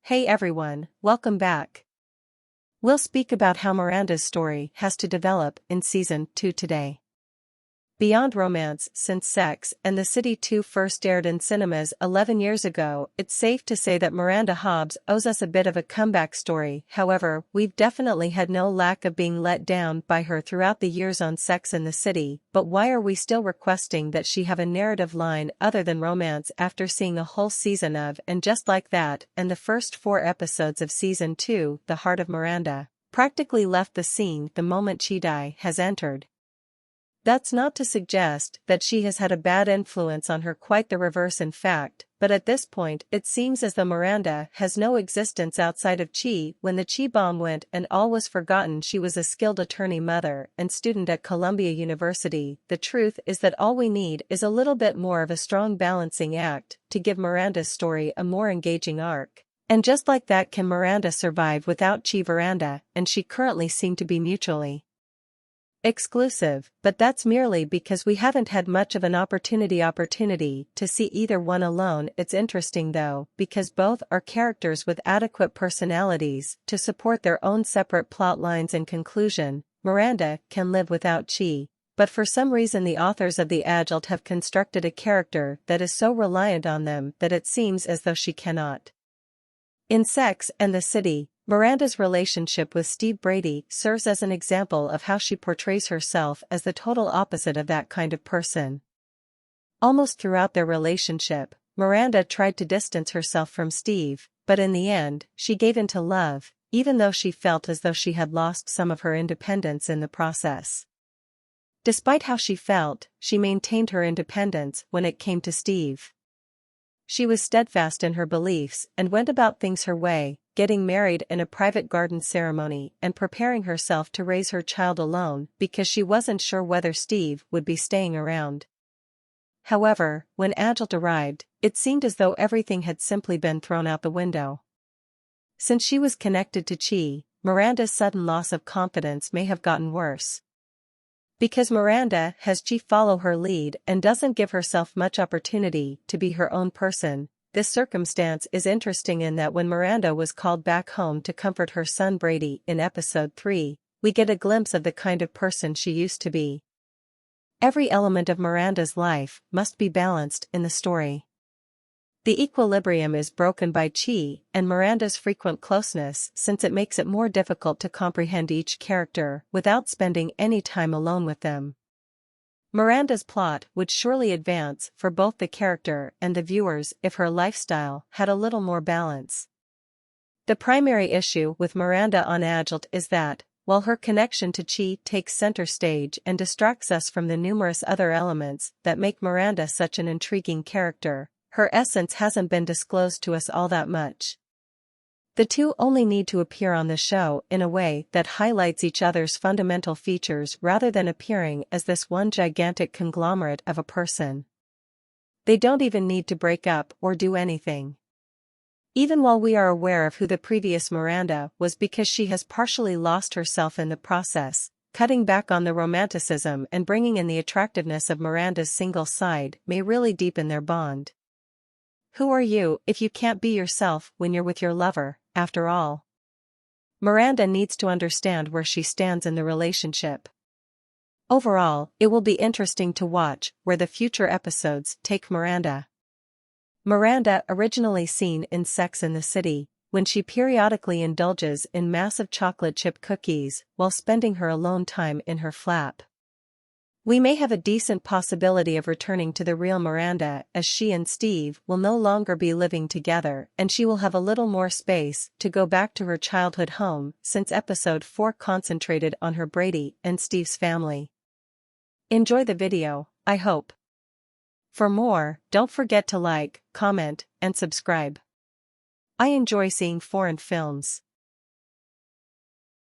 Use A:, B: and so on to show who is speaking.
A: Hey everyone, welcome back. We'll speak about how Miranda's story has to develop in Season 2 today. Beyond romance, since Sex and the City 2 first aired in cinemas 11 years ago, it's safe to say that Miranda Hobbs owes us a bit of a comeback story. However, we've definitely had no lack of being let down by her throughout the years on Sex and the City, but why are we still requesting that she have a narrative line other than romance after seeing a whole season of And Just Like That and the first 4 episodes of Season 2, The Heart of Miranda, practically left the scene the moment Chidai has entered? That's not to suggest that she has had a bad influence on her, quite the reverse in fact, but at this point it seems as though Miranda has no existence outside of Chi. When the Chi bomb went and all was forgotten, she was a skilled attorney, mother, and student at Columbia University. The truth is that all we need is a little bit more of a strong balancing act to give Miranda's story a more engaging arc. And just like that, can Miranda survive without Chi? Miranda and she currently seem to be mutually exclusive, but that's merely because we haven't had much of an opportunity to see either one alone. It's interesting though, because both are characters with adequate personalities to support their own separate plot lines. In conclusion, Miranda can live without Chi, but for some reason the authors of the Adult have constructed a character that is so reliant on them that it seems as though she cannot. In Sex and the City, Miranda's relationship with Steve Brady serves as an example of how she portrays herself as the total opposite of that kind of person. Almost throughout their relationship, Miranda tried to distance herself from Steve, but in the end, she gave in to love, even though she felt as though she had lost some of her independence in the process. Despite how she felt, she maintained her independence when it came to Steve. She was steadfast in her beliefs and went about things her way, getting married in a private garden ceremony and preparing herself to raise her child alone because she wasn't sure whether Steve would be staying around. However, when Adult arrived, it seemed as though everything had simply been thrown out the window. Since she was connected to Chi, Miranda's sudden loss of confidence may have gotten worse. Because Miranda has Chi follow her lead and doesn't give herself much opportunity to be her own person. This circumstance is interesting in that when Miranda was called back home to comfort her son Brady in episode 3, we get a glimpse of the kind of person she used to be. Every element of Miranda's life must be balanced in the story. The equilibrium is broken by Chi and Miranda's frequent closeness, since it makes it more difficult to comprehend each character without spending any time alone with them. Miranda's plot would surely advance for both the character and the viewers if her lifestyle had a little more balance. The primary issue with Miranda on Adult is that, while her connection to Chi takes center stage and distracts us from the numerous other elements that make Miranda such an intriguing character, her essence hasn't been disclosed to us all that much. The two only need to appear on the show in a way that highlights each other's fundamental features rather than appearing as this one gigantic conglomerate of a person. They don't even need to break up or do anything. Even while we are aware of who the previous Miranda was because she has partially lost herself in the process, cutting back on the romanticism and bringing in the attractiveness of Miranda's single side may really deepen their bond. Who are you if you can't be yourself when you're with your lover, after all? Miranda needs to understand where she stands in the relationship. Overall, it will be interesting to watch where the future episodes take Miranda. Miranda, originally seen in Sex and the City, when she periodically indulges in massive chocolate chip cookies while spending her alone time in her flap. We may have a decent possibility of returning to the real Miranda as she and Steve will no longer be living together and she will have a little more space to go back to her childhood home, since episode 4 concentrated on her Brady and Steve's family. Enjoy the video, I hope. For more, don't forget to like, comment, and subscribe. I enjoy seeing foreign films.